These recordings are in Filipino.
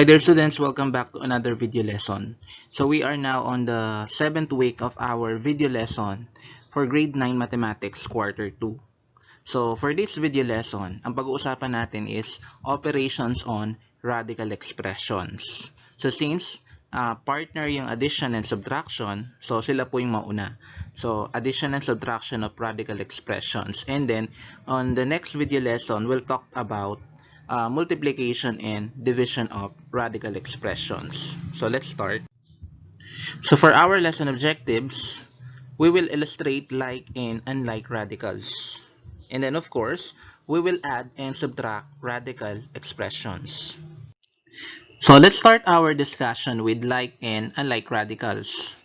Hi there students, welcome back to another video lesson. So we are now on the 7th week of our video lesson for grade 9 mathematics quarter 2. So for this video lesson, ang pag-uusapan natin is operations on radical expressions. So since partner yung addition and subtraction, so sila po yung mauna. So addition and subtraction of radical expressions. And then on the next video lesson, we'll talk about multiplication and division of radical expressions. So let's start. So for our lesson objectives, we will illustrate like and unlike radicals. And then of course, we will add and subtract radical expressions. So let's start our discussion with like and unlike radicals.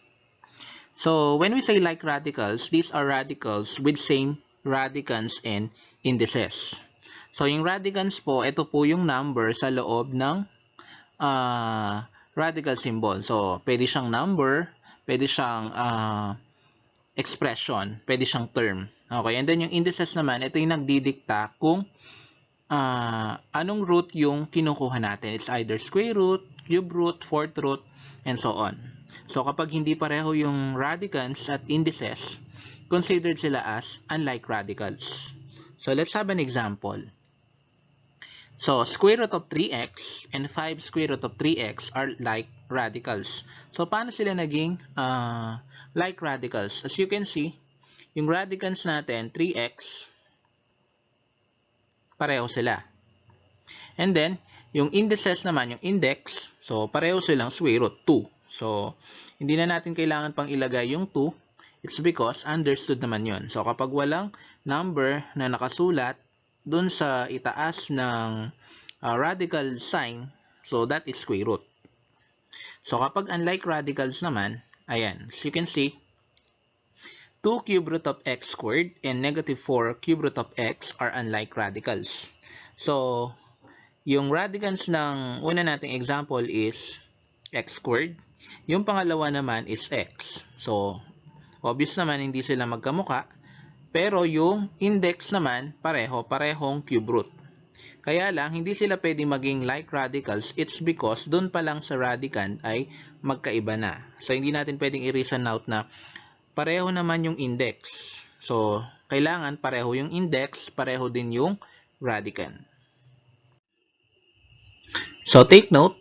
So when we say like radicals, these are radicals with same radicands and indices. So yung radicands po, ito po yung number sa loob ng radical symbol. So pwede siyang number, pwede siyang expression, pwede siyang term. Okay, and then yung indices naman, ito yung nagdidikta kung anong root yung kinukuha natin. It's either square root, cube root, fourth root, and so on. So kapag hindi pareho yung radicands at indices, considered sila as unlike radicals. So let's have an example. So square root of 3x and 5 square root of 3x are like radicals. So paano sila naging like radicals? As you can see, yung radicands natin, 3x, pareho sila. And then, yung indices naman, yung index, so pareho silang square root 2. So, hindi na natin kailangan pang ilagay yung 2. It's because understood naman yun. So, kapag walang number na nakasulat dun sa itaas ng radical sign, so that is square root. So, kapag unlike radicals naman, ayan, as you can see, 2 cube root of x squared and negative 4 cube root of x are unlike radicals. So, yung radicands ng una nating example is x squared. Yung pangalawa naman is x. So, obvious naman hindi sila magkamuka. Pero yung index naman, parehong cube root. Kaya lang, hindi sila pwedeng maging like radicals. It's because dun pa lang sa radicand ay magkaiba na. So, hindi natin pwedeng i-reason out na pareho naman yung index. So, kailangan pareho yung index, pareho din yung radicand. So, take note,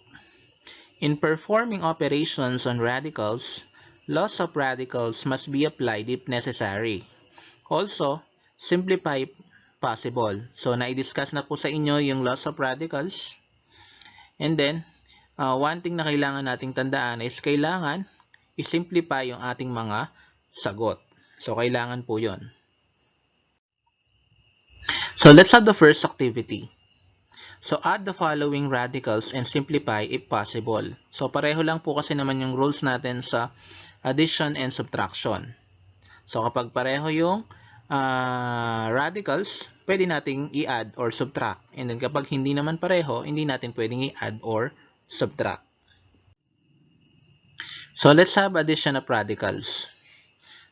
in performing operations on radicals, laws of radicals must be applied if necessary. Also, simplify possible. So, na-discuss na po sa inyo yung laws of radicals. And then, one thing na kailangan nating tandaan is kailangan i-simplify yung ating mga sagot. So, kailangan po yon. So, let's have the first activity. So, add the following radicals and simplify if possible. So, pareho lang po kasi naman yung rules natin sa addition and subtraction. So, kapag pareho yung radicals, pwede nating i-add or subtract. And then, kapag hindi naman pareho, hindi natin pwedeng i-add or subtract. So, let's have addition of radicals.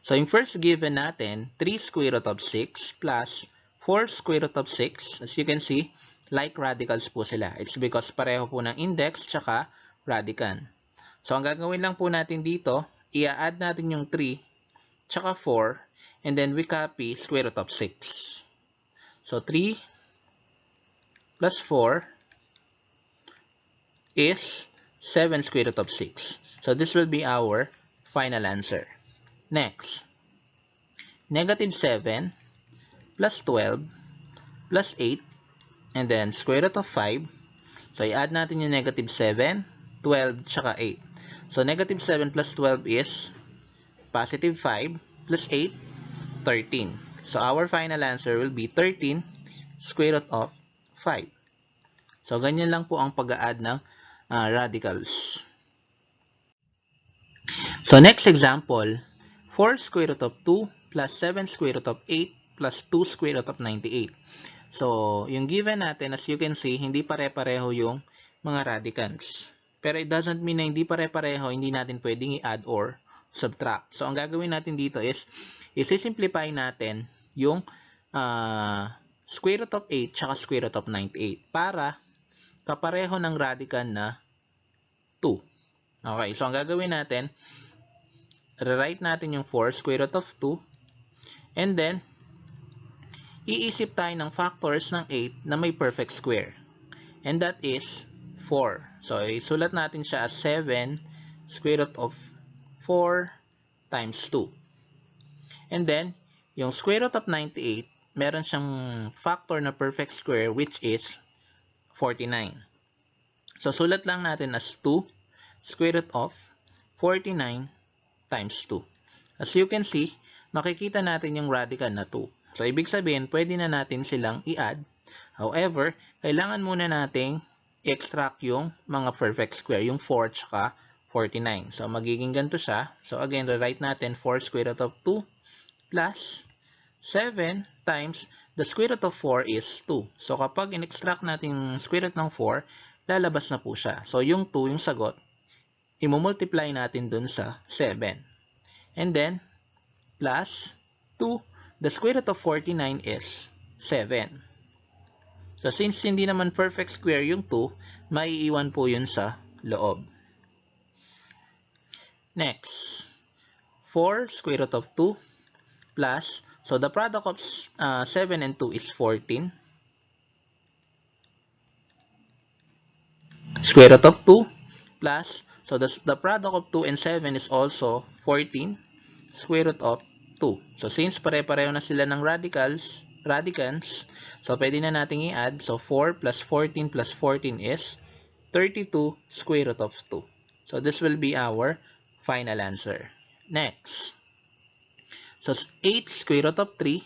So, yung first given natin, 3 square root of 6 plus 4 square root of 6. As you can see, like radicals po sila. It's because pareho po ng index tsaka radicand. So, ang gagawin lang po natin dito, i-add natin yung 3 tsaka 4 and then we copy square root of 6. So, 3 plus 4 is 7 square root of 6. So, this will be our final answer. Next, negative 7 plus 12 plus 8 and then square root of 5. So, i-add natin yung negative 7, 12, tsaka 8. So, negative 7 plus 12 is positive 5 plus 8, 13. So, our final answer will be 13 square root of 5. So, ganyan lang po ang pag-a-add ng radicals. So, next example, 4 square root of 2 plus 7 square root of 8 plus 2 square root of 98. So, yung given natin, as you can see, hindi pare-pareho yung mga radicands. Pero it doesn't mean na hindi pare-pareho, hindi natin pwedeng i-add or subtract. So, ang gagawin natin dito is, isi-simplify natin yung square root of 8 tsaka square root of 98 para kapareho ng radicand na 2. Okay, so ang gagawin natin, rewrite natin yung 4 square root of 2, and then, iisip tayo ng factors ng 8 na may perfect square. And that is 4. So, isulat natin siya as 7 square root of 4 times 2. And then, yung square root of 98, meron siyang factor na perfect square which is 49. So, sulat lang natin as 2 square root of 49 times 2. As you can see, makikita natin yung radical na 2. So, ibig sabihin, pwede na natin silang i-add. However, kailangan muna nating i-extract yung mga perfect square, yung 4 tsaka 49. So, magiging ganito siya. So, again, rewrite natin 4 square root of 2 plus 7 times the square root of 4 is 2. So, kapag in-extract natin yung square root ng 4, lalabas na po siya. So, yung 2, yung sagot, i-multiply natin dun sa 7. And then, plus 2, the square root of 49 is 7. So, since hindi naman perfect square yung 2, maiiwan po yun sa loob. Next, 4 square root of 2 plus, so the product of 7 and 2 is 14. Square root of 2 plus, so the product of 2 and 7 is also 14 square root of 2. So, since pare-pareho na sila ng radicals, so pwede na nating i-add. So, 4 plus 14 plus 14 is 32 square root of 2. So, this will be our final answer. Next. So, 8 square root of 3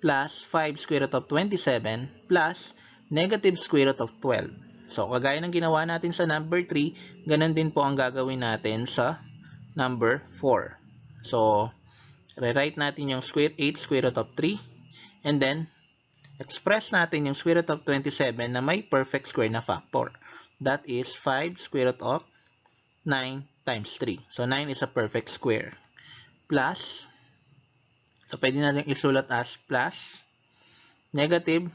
plus 5 square root of 27 plus negative square root of 12. So, kagaya ng ginawa natin sa number 3, ganun din po ang gagawin natin sa number 4. So, rewrite natin yung 8 square root of 3, and then, express natin yung square root of 27 na may perfect square na factor. That is 5 square root of 9 times 3. So, 9 is a perfect square. Plus, so pwede natin isulat as plus, negative,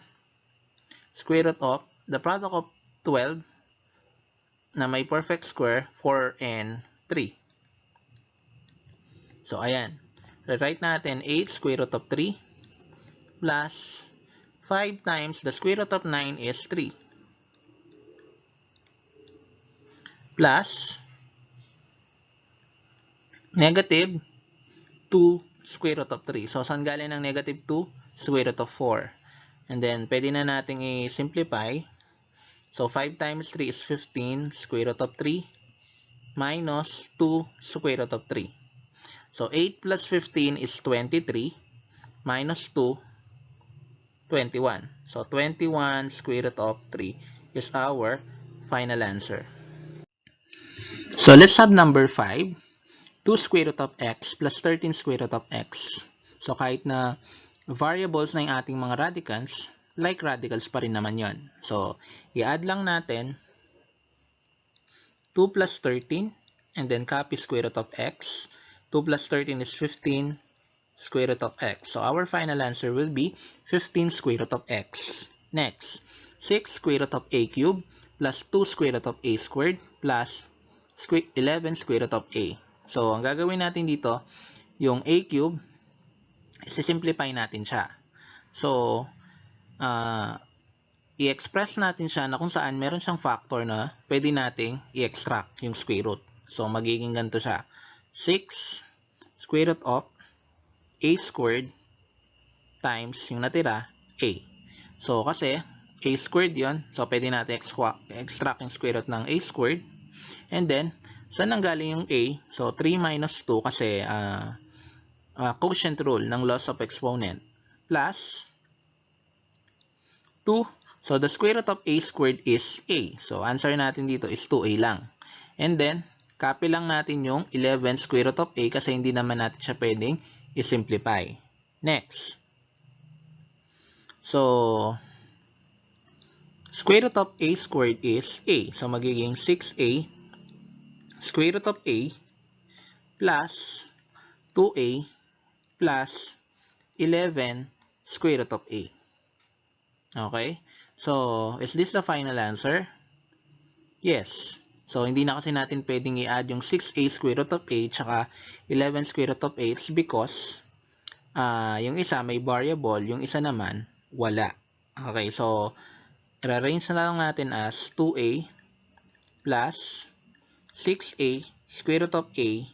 square root of, the product of 12 na may perfect square, 4 and 3. So, ayan. Rewrite natin 8 square root of 3 plus 5 times the square root of 9 is 3. Plus negative 2 square root of 3. So, saan galing ng negative 2? Square root of 4. And then, pwede na natin i-simplify. So, 5 times 3 is 15 square root of 3 minus 2 square root of 3. So, 8 plus 15 is 23 minus 2, 21. So, 21 square root of 3 is our final answer. So, let's have number 5. 2 square root of x plus 13 square root of x. So, kahit na variables na yung ating mga radicals, like radicals pa rin naman yon. So, i-add lang natin 2 plus 13 and then copy square root of x. 2 plus 13 is 15 square root of x. So, our final answer will be 15 square root of x. Next, 6 square root of a cubed plus 2 square root of a squared plus 11 square root of a. So, ang gagawin natin dito, yung a cube, isi-simplify natin siya. So, i-express natin siya na kung saan meron siyang factor na pwede nating i-extract yung square root. So, magiging ganito siya. 6 square root of a squared times yung natira, a. So, kasi a squared yon, so pwede natin extract yung square root ng a squared. And then, saan nanggaling yung a? So, 3 minus 2 kasi quotient rule ng loss of exponent. Plus 2. So, the square root of a squared is a. So, answer natin dito is 2a lang. And then, copy lang natin yung 11 square root of a kasi hindi naman natin siya pwedeng i-simplify. Next. So, square root of a squared is a. So, magiging 6a square root of a plus 2a plus 11 square root of a. Okay? So, is this the final answer? Yes. So, hindi na kasi natin pwedeng i-add yung 6a square root of a tsaka 11 square root of a because yung isa may variable, yung isa naman wala. Okay, so i-arrange na lang natin as 2a plus 6a square root of a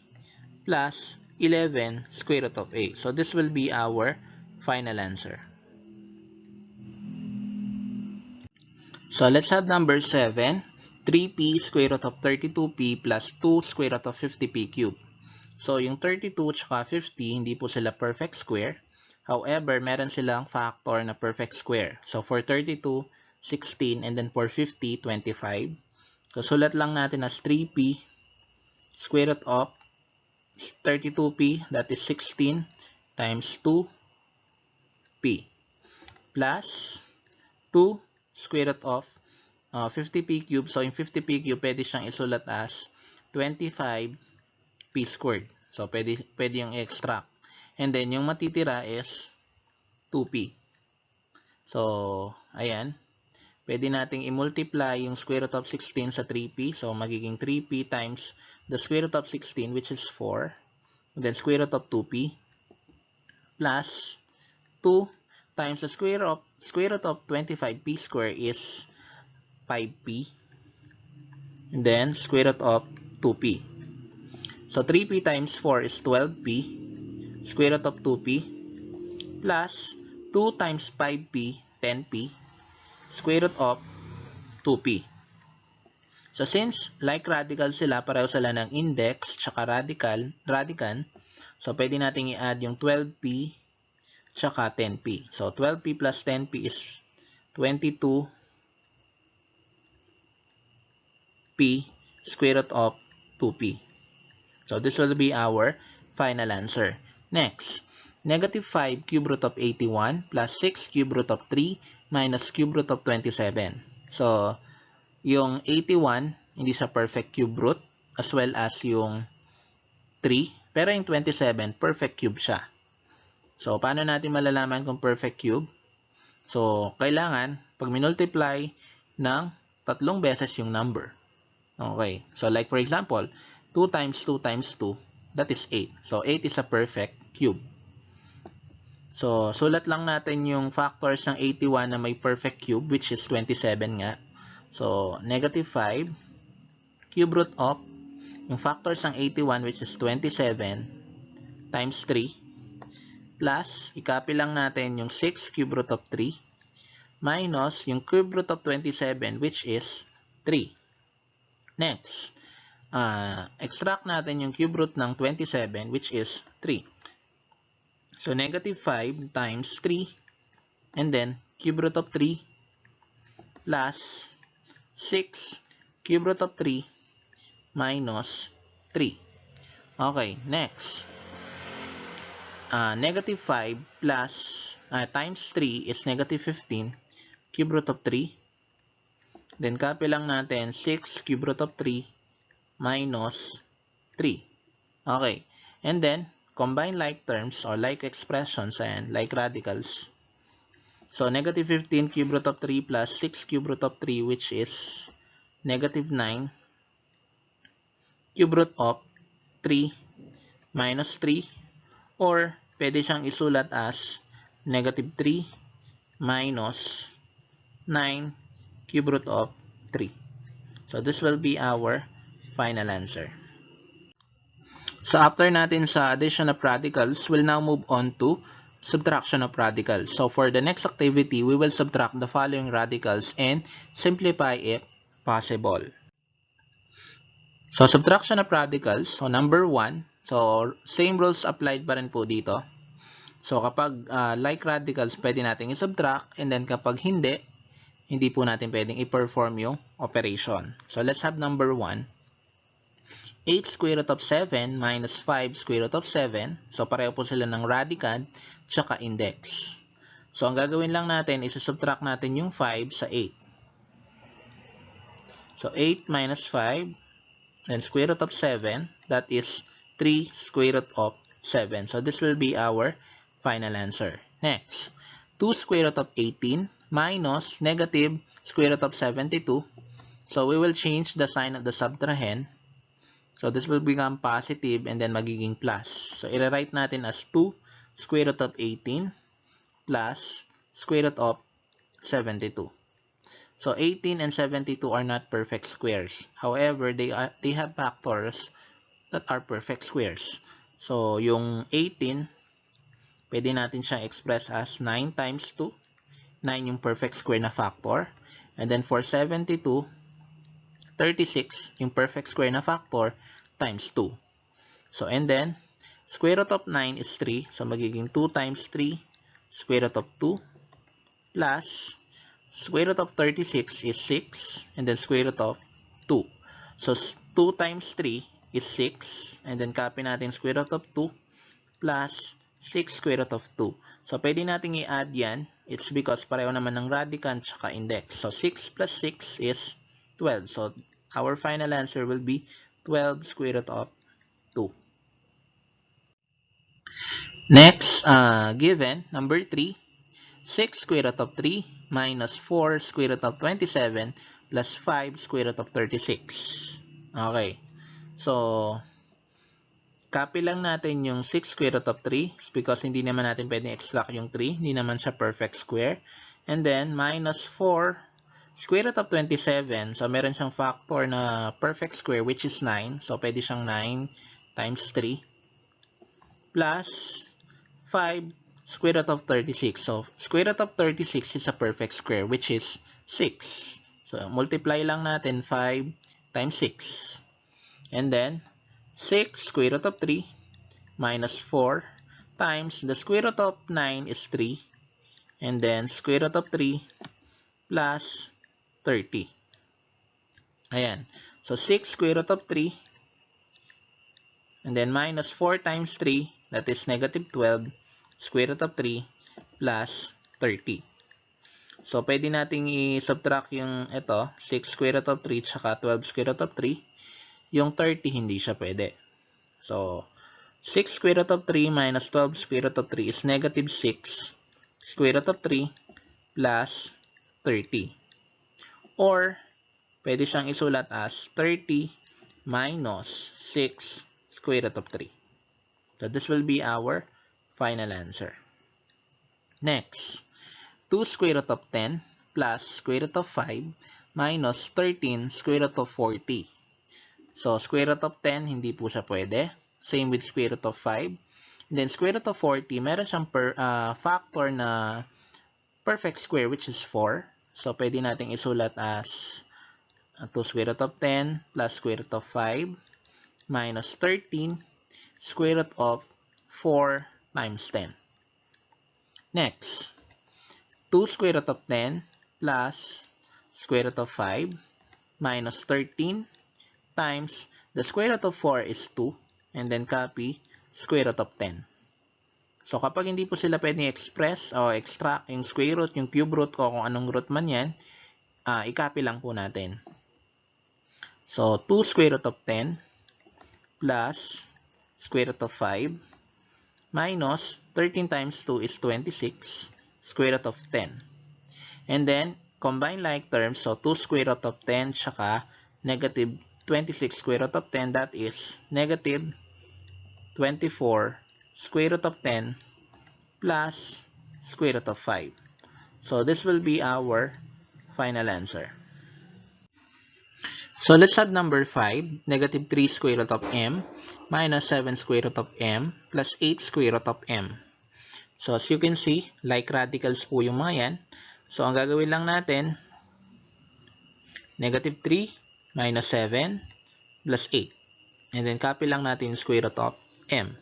plus 11 square root of a. So, this will be our final answer. So, let's have number 7. 3p square root of 32p plus 2 square root of 50p cubed. So, yung 32 tsaka 50, hindi po sila perfect square. However, meron silang factor na perfect square. So, for 32, 16, and then for 50, 25. So, sulat lang natin as 3p square root of 32p, that is 16 times 2p plus 2 square root of 50p cubed. So, yung 50p cubed, pwede siyang isulat as 25p squared. So, pwede yung extract. And then, yung matitira is 2p. So, ayan. Pwede nating i-multiply yung square root of 16 sa 3p. So, magiging 3p times the square root of 16, which is 4. And then, square root of 2p plus 2 times the square root of 25p square is 5p. And then, square root of 2p. So, 3p times 4 is 12p. Square root of 2p plus 2 times 5p, 10p. Square root of 2p. So, since like radical sila, pareho sila ng index tsaka radicand, so pwede natin i-add yung 12p tsaka 10p. So, 12p plus 10p is 22p square root of 2p. So, this will be our final answer. Next, negative 5 cube root of 81 plus 6 cube root of 3 minus cube root of 27. So, yung 81, hindi siya perfect cube root, as well as yung 3. Pero yung 27, perfect cube siya. So, paano natin malalaman kung perfect cube? So, kailangan, pag minultiply ng 3 beses yung number. Okay. So, like for example, 2 times 2 times 2, that is 8. So, 8 is a perfect cube. So, sulat lang natin yung factors ng 81 na may perfect cube, which is 27 nga. So, negative 5 cube root of yung factors ng 81, which is 27 times 3 plus, i-copy lang natin yung 6 cube root of 3 minus yung cube root of 27, which is 3. Next, extract natin yung cube root ng 27, which is 3. So, negative 5 times 3 and then cube root of 3 plus 6 cube root of 3 minus 3. Okay, next. Negative 5 plus times 3 is negative 15 cube root of 3. Then, copy lang natin 6 cube root of 3 minus 3. Okay. And then, combine like terms or like expressions and like radicals. So, negative 15 cube root of 3 plus 6 cube root of 3, which is negative 9 cube root of 3 minus 3, or pwede siyang isulat as negative 3 minus 9 cube root of 3. So, this will be our final answer. So, after natin sa addition of radicals, we'll now move on to subtraction of radicals. So, for the next activity, we will subtract the following radicals and simplify if possible. So, subtraction of radicals. So, number 1. So, same rules applied pa rin po dito. So, kapag like radicals, pwede natin i-subtract. And then, kapag hindi po natin pwedeng i-perform yung operation. So, let's have number 1. 8 square root of 7 minus 5 square root of 7. So, pareho po sila ng radicand tsaka index. So, ang gagawin lang natin is subtract natin yung 5 sa 8. So, 8 minus 5, then square root of 7, that is 3 square root of 7. So, this will be our final answer. Next, 2 square root of 18 minus negative square root of 72. So we will change the sign of the subtrahend. So this will become positive and then magiging plus. So i-write natin as 2 square root of 18 plus square root of 72. So 18 and 72 are not perfect squares. However, they have factors that are perfect squares. So yung 18, pwede natin siyang express as 9 times 2. 9 yung perfect square na factor. And then for 72, 36 yung perfect square na factor times 2. So and then, square root of 9 is 3. So magiging 2 times 3, square root of 2, plus square root of 36 is 6, and then square root of 2. So 2 times 3 is 6, and then copy natin square root of 2, plus 6 square root of 2. So pwede natin i-add yan. It's because pareho naman ng radicand tsaka index. So 6 plus 6 is 12. So our final answer will be 12 square root of 2. Next, given, number 3, 6 square root of 3 minus 4 square root of 27 plus 5 square root of 36. Okay. So, copy lang natin yung 6 square root of 3 because hindi naman natin pwedeng extract yung 3. Hindi naman siya perfect square. And then, minus 4 square root of 27. So, meron siyang factor na perfect square which is 9. So, pwede siyang 9 times 3 plus 5 square root of 36. So, square root of 36 is a perfect square which is 6. So, multiply lang natin 5 times 6. And then, 6 square root of 3 minus 4 times the square root of 9 is 3. And then, square root of 3 plus 30. Ayan. So, 6 square root of 3 and then minus 4 times 3, that is negative 12, square root of 3 plus 30. So, pwede nating i-subtract yung ito, 6 square root of 3 tsaka 12 square root of 3. Yung 30, hindi siya pwede. So, 6 square root of 3 minus 12 square root of 3 is negative 6 square root of 3 plus 30. Or, pwede siyang isulat as 30 minus 6 square root of 3. So, this will be our final answer. Next, 2 square root of 10 plus square root of 5 minus 13 square root of 40. So, square root of 10, hindi po siya pwede. Same with square root of 5. And then, square root of 40, meron siyang factor na perfect square which is 4. So, pwede nating isulat as 2 square root of 10 plus square root of 5 minus 13 square root of 4 times 10. Next, 2 square root of 10 plus square root of 5 minus 13 times the square root of 4 is 2 and then copy square root of 10. So kapag hindi po sila pwedeng express o extract yung square root, yung cube root o kung anong root man yan, i-copy lang po natin. So 2 square root of 10 plus square root of 5 minus 13 times 2 is 26 square root of 10. And then, combine like terms, so 2 square root of 10 tsaka negative 26 square root of 10, that is negative 24 square root of 10 plus square root of 5. So, this will be our final answer. So, let's add number 5, negative 3 square root of m minus 7 square root of m plus 8 square root of m. So, as you can see, like radicals po yung mga yan. So, ang gagawin lang natin, negative 3 minus 7 plus 8. And then, copy lang natin yung square root of m.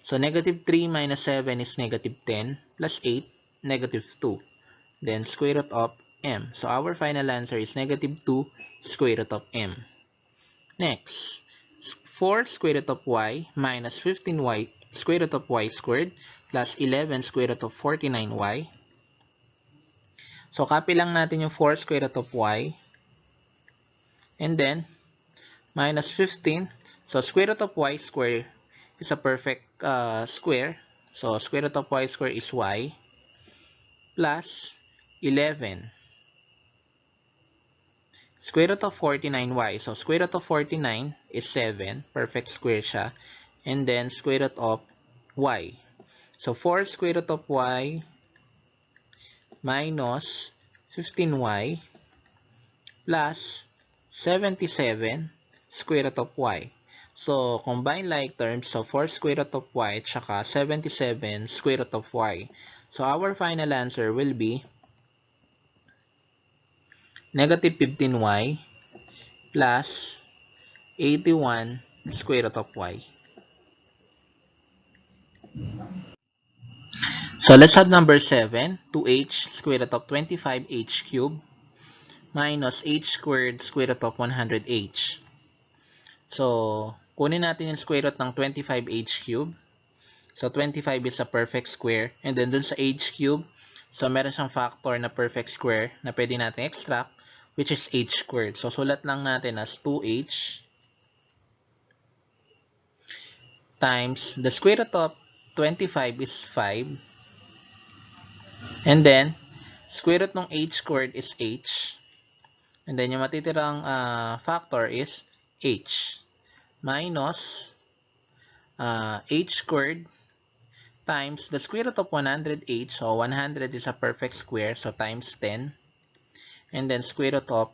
So, negative 3 minus 7 is negative 10 plus 8, negative 2. Then, square root of m. So, our final answer is negative 2 square root of m. Next, 4 square root of y minus 15y square root of y squared plus 11 square root of 49y. So, copy lang natin yung 4 square root of y. And then, minus 15. So, square root of y square is a perfect square. So, square root of y square is y plus 11 Square root of 49y. So, square root of 49 is 7. Perfect square siya. And then, square root of y. So, 4 square root of y minus 15y plus 77 square root of y. So, combine like terms. So, 4 square root of y tsaka 77 square root of y. So, our final answer will be negative 15y plus 81 square root of y. So, let's have number 7. 2h square root of 25h cubed minus h squared square root of 100h. So, kunin natin yung square root ng 25h cubed. So, 25 is a perfect square. And then, dun sa h cubed, so meron siyang factor na perfect square na pwede natin extract, which is h squared. So, sulat lang natin as 2h times the square root of 25 is 5. And then, square root ng h squared is h. And then, yung matitirang factor is h minus h squared times the square root of 100h. So, 100 is a perfect square. So, times 10. And then, square root of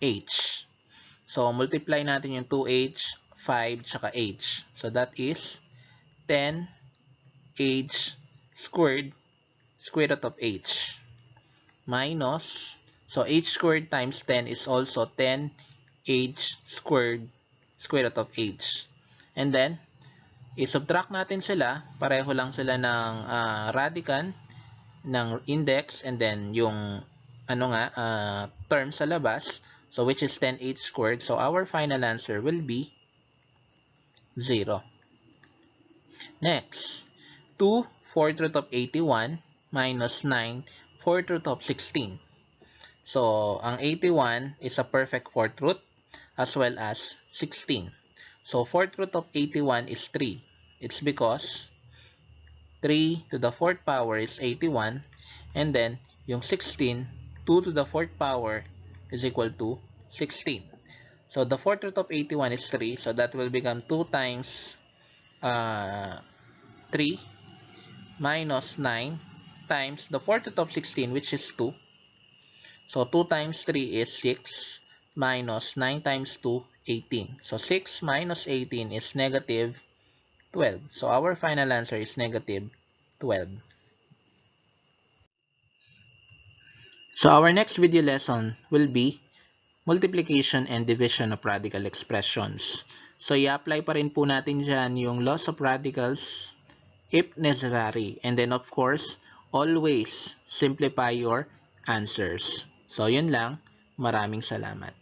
h. So, multiply natin yung 2h, 5, tsaka h. So, that is 10h squared square root of h minus, so h squared times 10 is also 10h squared square root of h. And then, i-subtract natin sila. Pareho lang sila ng radicand ng index and then yung term sa labas. So, which is 10h squared. So, our final answer will be 0. Next, 2 fourth root of 81 minus 9 fourth root of 16. So, ang 81 is a perfect fourth root as well as 16. So, fourth root of 81 is 3. It's because 3 to the fourth power is 81. And then, yung 16, 2 to the fourth power is equal to 16. So, the fourth root of 81 is 3. So, that will become 2 times 3 minus 9 times the fourth root of 16, which is 2. So, 2 times 3 is 6 minus 9 times 2, 18. So, 6 minus 18 is negative 12. So, our final answer is negative 12. So, our next video lesson will be multiplication and division of radical expressions. So, i-apply pa rin po natin dyan yung laws of radicals if necessary. And then, of course, always simplify your answers. So, yun lang. Maraming salamat.